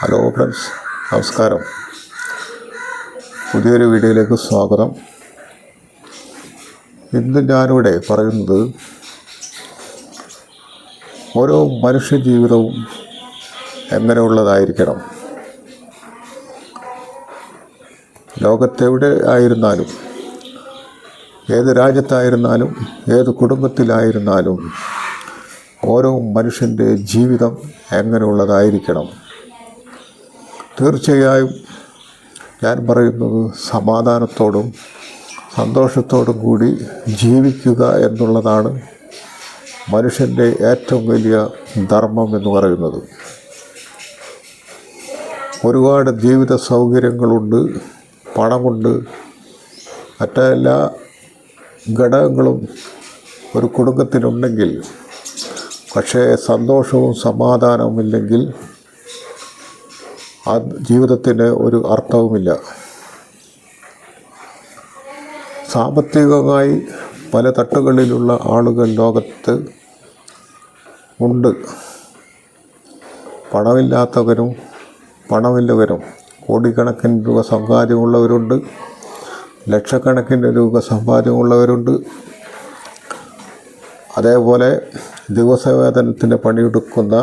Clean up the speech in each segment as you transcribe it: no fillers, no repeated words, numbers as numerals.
Hello friends, നമസ്കാരം. പുതിയൊരു വീഡിയോയിലേക്ക് സ്വാഗതം. ഇന്ന് ഞാനിവിടെ പറയുന്നത് ഓരോ മനുഷ്യ ജീവിതവും എങ്ങനെയുള്ളതായിരിക്കണം. ലോകത്തെവിടെ ആയിരുന്നാലും, ഏത് രാജ്യത്തായിരുന്നാലും, ഏത് കുടുംബത്തിലായിരുന്നാലും ഓരോ മനുഷ്യൻ്റെ ജീവിതം എങ്ങനെയുള്ളതായിരിക്കണം. തീർച്ചയായും ഞാൻ പറയുന്നത് സമാധാനത്തോടും സന്തോഷത്തോടും കൂടി ജീവിക്കുക എന്നുള്ളതാണ് മനുഷ്യൻ്റെ ഏറ്റവും വലിയ ധർമ്മം എന്ന് പറയുന്നത്. ഒരുപാട് ജീവിത സൗകര്യങ്ങളുണ്ട്, പണമുണ്ട്, മറ്റെല്ലാ ഘടകങ്ങളും ഒരു കുടുംബത്തിനുണ്ടെങ്കിൽ, പക്ഷേ സന്തോഷവും സമാധാനവും ഇല്ലെങ്കിൽ ആ ജീവിതത്തിന് ഒരു അർത്ഥവുമില്ല. സാമ്പത്തികമായി പല തട്ടുകളിലുള്ള ആളുകൾ ലോകത്ത് ഉണ്ട്. പണമില്ലാത്തവരും പണമുള്ളവരും, കോടിക്കണക്കിന് രൂപ സമ്പാദ്യമുള്ളവരുണ്ട്, ലക്ഷക്കണക്കിന് രൂപ സമ്പാദ്യമുള്ളവരുണ്ട്. അതേപോലെ ദിവസവേതനത്തിന് പണിയെടുക്കുന്ന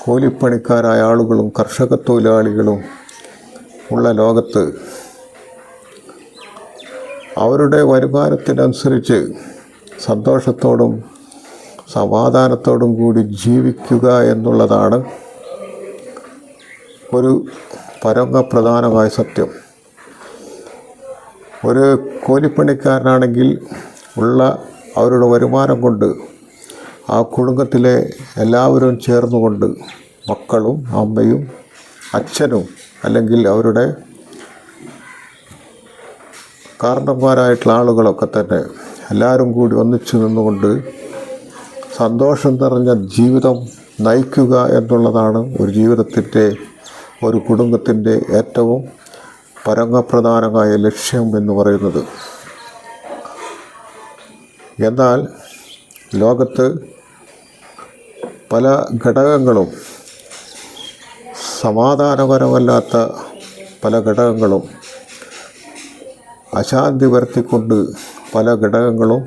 കൂലിപ്പണിക്കാരായ ആളുകളും കർഷക തൊഴിലാളികളും ഉള്ള ലോകത്ത് അവരുടെ വരുമാനത്തിനനുസരിച്ച് സന്തോഷത്തോടും സമാധാനത്തോടും കൂടി ജീവിക്കുക എന്നുള്ളതാണ് ഒരു പരമപ്രധാനമായ സത്യം. ഒരു കൂലിപ്പണിക്കാരനാണെങ്കിൽ ഉള്ള അവരുടെ വരുമാനം കൊണ്ട് ആ കുടുംബത്തിലെ എല്ലാവരും ചേർന്നുകൊണ്ട്, മക്കളും അമ്മയും അച്ഛനും അല്ലെങ്കിൽ അവരുടെ കാരണന്മാരായിട്ടുള്ള ആളുകളൊക്കെ തന്നെ എല്ലാവരും കൂടി ഒന്നിച്ചു നിന്നുകൊണ്ട് സന്തോഷം നിറഞ്ഞ ജീവിതം നയിക്കുക എന്നുള്ളതാണ് ഒരു ജീവിതത്തിൻ്റെ, ഒരു കുടുംബത്തിൻ്റെ ഏറ്റവും പരമപ്രധാനമായ ലക്ഷ്യം എന്ന് പറയുന്നത്. എന്നാൽ ലോകത്ത് പല ഘടകങ്ങളും, സമാധാനപരമല്ലാത്ത പല ഘടകങ്ങളും, അശാന്തി വരുത്തിക്കൊണ്ട് പല ഘടകങ്ങളും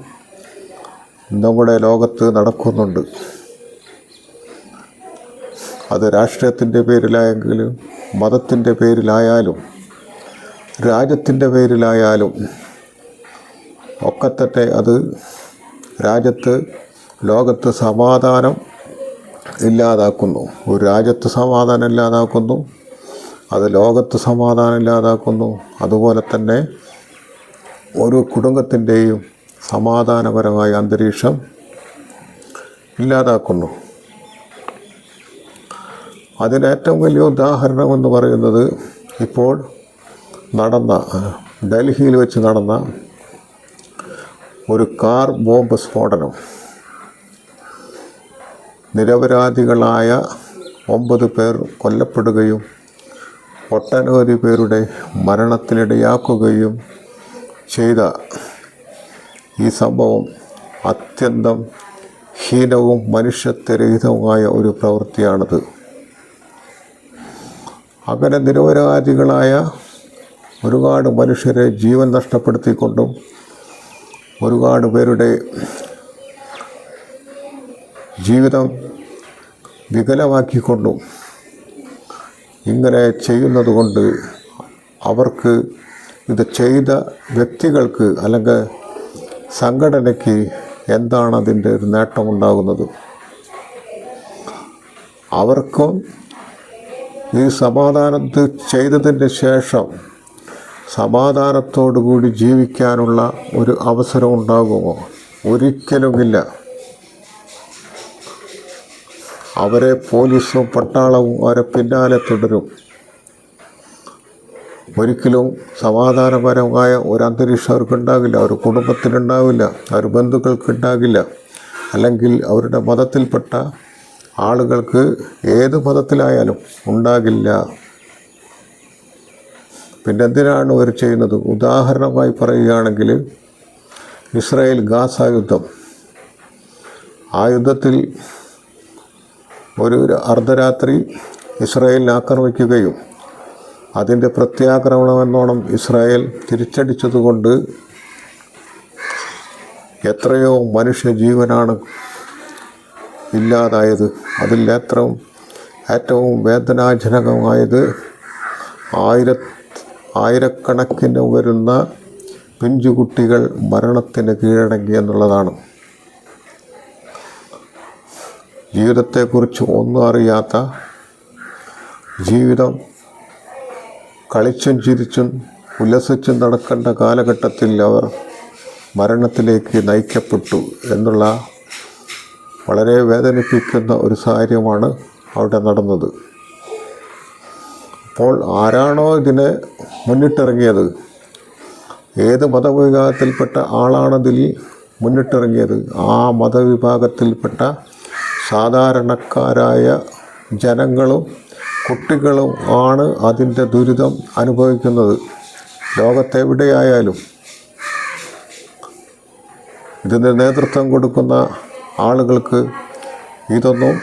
നമ്മുടെ ലോകത്ത് നടക്കുന്നുണ്ട്. അത് രാഷ്ട്രീയത്തിൻ്റെ പേരിലായെങ്കിലും, മതത്തിൻ്റെ പേരിലായാലും, രാജ്യത്തിൻ്റെ പേരിലായാലും ഒക്കെ തന്നെ അത് രാജ്യത്ത്, ലോകത്ത് സമാധാനം ഇല്ലാതാക്കുന്നു. ഒരു രാജ്യത്ത് സമാധാനം ഇല്ലാതാക്കുന്നു, അത് ലോകത്ത് സമാധാനം ഇല്ലാതാക്കുന്നു. അതുപോലെ തന്നെ ഒരു കുടുംബത്തിൻ്റെയും സമാധാനപരമായ അന്തരീക്ഷം ഇല്ലാതാക്കുന്നു. അതിനേറ്റവും വലിയ ഉദാഹരണമെന്ന് പറയുന്നത് ഇപ്പോൾ നടന്ന, ഡൽഹിയിൽ വെച്ച് നടന്ന ഒരു കാർ ബോംബ് സ്ഫോടനം. നിരപരാധികളായ 9 പേർ കൊല്ലപ്പെടുകയും ഒട്ടനവധി പേരുടെ മരണത്തിനിടയാക്കുകയും ചെയ്ത ഈ സംഭവം അത്യന്തം ഹീനവും മനുഷ്യത്വരഹിതവുമായ ഒരു പ്രവൃത്തിയാണത്. അങ്ങനെ നിരപരാധികളായ ഒരുപാട് മനുഷ്യരെ ജീവൻ നഷ്ടപ്പെടുത്തിക്കൊണ്ടും ഒരുപാട് പേരുടെ ജീവിതം വികലമാക്കിക്കൊണ്ടും ഇങ്ങനെ ചെയ്യുന്നത് കൊണ്ട് അവർക്ക്, ഇത് ചെയ്ത വ്യക്തികൾക്ക് അല്ലെങ്കിൽ സംഘടനയ്ക്ക് എന്താണ് അതിൻ്റെ ഒരു നേട്ടമുണ്ടാകുന്നത്? അവർക്കും ഈ സമാധാനത്ത് ചെയ്തതിന് ശേഷം സമാധാനത്തോടു കൂടി ജീവിക്കാനുള്ള ഒരു അവസരം ഉണ്ടാകുമോ? ഒരിക്കലുമില്ല. അവരെ പോലീസും പട്ടാളവും അവരെ പിന്നാലെ തുടരും. ഒരിക്കലും സമാധാനപരമായ ഒരു അന്തരീക്ഷം അവർക്കുണ്ടാകില്ല, അവർ കുടുംബത്തിനുണ്ടാവില്ല, അവർ ബന്ധുക്കൾക്കുണ്ടാകില്ല, അല്ലെങ്കിൽ അവരുടെ മതത്തിൽപ്പെട്ട ആളുകൾക്ക്, ഏത് മതത്തിലായാലും ഉണ്ടാകില്ല. പിന്നെ എന്തിനാണ് അവർ ചെയ്യുന്നത്? ഉദാഹരണമായി പറയുകയാണെങ്കിൽ ഇസ്രായേൽ ഗാസ യുദ്ധം. ആ യുദ്ധത്തിൽ ഒരു അർദ്ധരാത്രി ഇസ്രായേലിനെ ആക്രമിക്കുകയും അതിൻ്റെ പ്രത്യാക്രമണമെന്നോണം ഇസ്രായേൽ തിരിച്ചടിച്ചതുകൊണ്ട് എത്രയോ മനുഷ്യജീവനാണ് ഇല്ലാതായത്. അതിൽ ഏറ്റവും വേദനാജനകമായത് ആയിരക്കണക്കിന് വരുന്ന പിഞ്ചുകുട്ടികൾ മരണത്തിന് കീഴടങ്ങി എന്നുള്ളതാണ്. ജീവിതത്തെക്കുറിച്ച് ഒന്നും അറിയാത്ത, ജീവിതം കളിച്ചും ചിരിച്ചും ഉല്ലസിച്ചും നടക്കേണ്ട കാലഘട്ടത്തിൽ അവർ മരണത്തിലേക്ക് നയിക്കപ്പെട്ടു എന്നുള്ള വളരെ വേദനിപ്പിക്കുന്ന ഒരു കാര്യമാണ് അവിടെ നടന്നത്. അപ്പോൾ ആരാണോ ഇതിനെ മുന്നിട്ടിറങ്ങിയത്, ഏത് മതവിഭാഗത്തിൽപ്പെട്ട ആളാണതിൽ മുന്നിട്ടിറങ്ങിയത്, ആ മതവിഭാഗത്തിൽപ്പെട്ട സാധാരണക്കാരായ ജനങ്ങളും കുട്ടികളും ആണ് അതിൻ്റെ ദുരിതം അനുഭവിക്കുന്നത്. ലോകത്തെവിടെയായാലും ഇതിന് നേതൃത്വം കൊടുക്കുന്ന ആളുകൾക്ക് ഇതൊന്നും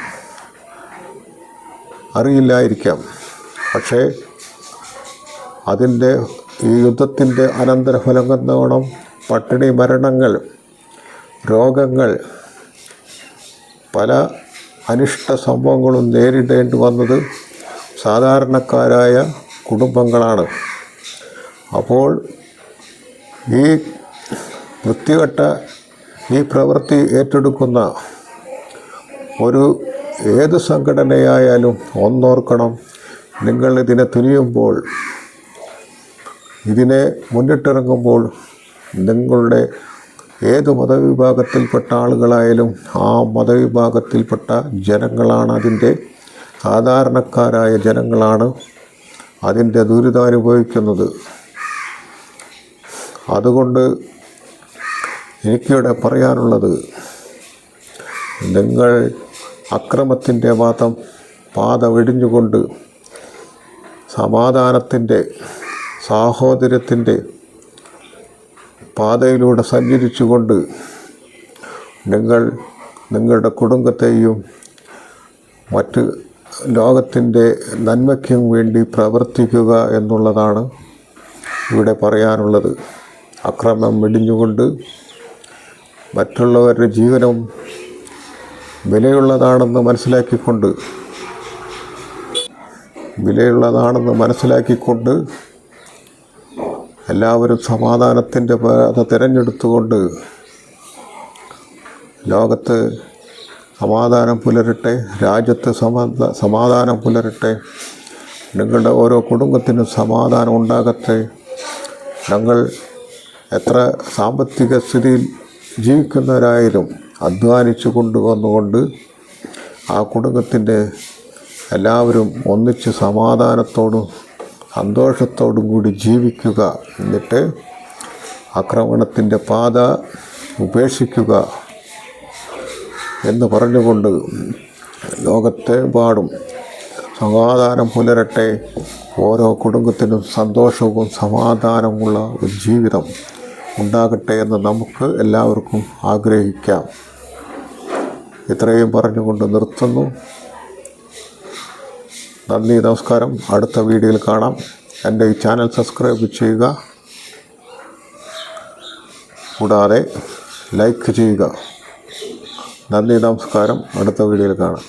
അറിയില്ലായിരിക്കാം. പക്ഷേ അതിൻ്റെ ഈ യുദ്ധത്തിൻ്റെ അനന്തരഫലമെന്നോണം പട്ടിണി മരണങ്ങൾ, രോഗങ്ങൾ, പല അനിഷ്ട സംഭവങ്ങളും നേരിടേണ്ടി വന്നത് സാധാരണക്കാരായ കുടുംബങ്ങളാണ്. അപ്പോൾ ഈ വൃത്തികെട്ട ഈ പ്രവൃത്തി ഏറ്റെടുക്കുന്ന ഏത് സംഘടനയായാലും ഒന്നോർക്കണം, നിങ്ങൾ ഇതിനെ തുനിയുമ്പോൾ, ഇതിനെ മുന്നിട്ടിറങ്ങുമ്പോൾ നിങ്ങളുടെ ഏത് മതവിഭാഗത്തിൽപ്പെട്ട ആളുകളായാലും ആ മതവിഭാഗത്തിൽപ്പെട്ട ജനങ്ങളാണ്, അതിൻ്റെ സാധാരണക്കാരായ ജനങ്ങളാണ് അതിൻ്റെ ദുരിതം അനുഭവിക്കുന്നത്. അതുകൊണ്ട് എനിക്കിവിടെ പറയാനുള്ളത്, നിങ്ങൾ അക്രമത്തിൻ്റെ പാത വെടിഞ്ഞുകൊണ്ട് സമാധാനത്തിൻ്റെ, സാഹോദര്യത്തിൻ്റെ പാതയിലൂടെ സഞ്ചരിച്ചുകൊണ്ട് നിങ്ങളുടെ കുടുംബത്തെയും മറ്റ് ലോകത്തിൻ്റെ നന്മയ്ക്കും വേണ്ടി പ്രവർത്തിക്കുക എന്നുള്ളതാണ് ഇവിടെ പറയാനുള്ളത്. അക്രമം വെടിഞ്ഞുകൊണ്ട് മറ്റുള്ളവരുടെ ജീവനും വിലയുള്ളതാണെന്ന് മനസ്സിലാക്കിക്കൊണ്ട് എല്ലാവരും സമാധാനത്തിൻ്റെ പാത തിരഞ്ഞെടുത്തുകൊണ്ട് ലോകത്ത് സമാധാനം പുലരട്ടെ, രാജ്യത്ത് സമാധാനം പുലരട്ടെ, നിങ്ങളുടെ ഓരോ കുടുംബത്തിനും സമാധാനം ഉണ്ടാകട്ടെ. ഞങ്ങൾ എത്ര സാമ്പത്തിക സ്ഥിതിയിൽ ജീവിക്കുന്നവരായാലും അധ്വാനിച്ചു കൊണ്ടുവന്നുകൊണ്ട് ആ കുടുംബത്തിൻ്റെ എല്ലാവരും ഒന്നിച്ച് സമാധാനത്തോടും സന്തോഷത്തോടും കൂടി ജീവിക്കുക. എന്നിട്ട് ആക്രമണത്തിൻ്റെ പാത ഉപേക്ഷിക്കുക എന്ന് പറഞ്ഞുകൊണ്ട് ലോകത്തെമ്പാടും സമാധാനം പുലരട്ടെ, ഓരോ കുടുംബത്തിനും സന്തോഷവും സമാധാനമുള്ള ഒരു ജീവിതം ഉണ്ടാകട്ടെ എന്ന് നമുക്ക് എല്ലാവർക്കും ആഗ്രഹിക്കാം. ഇത്രയും പറഞ്ഞുകൊണ്ട് നിർത്തുന്നു. നന്ദി, നമസ്കാരം. അടുത്ത വീഡിയോയിൽ കാണാം. എൻ്റെ ഈ ചാനൽ സബ്സ്ക്രൈബ് ചെയ്യുക, കൂടാതെ ലൈക്ക് ചെയ്യുക. നന്ദി, നമസ്കാരം. അടുത്ത വീഡിയോയിൽ കാണാം.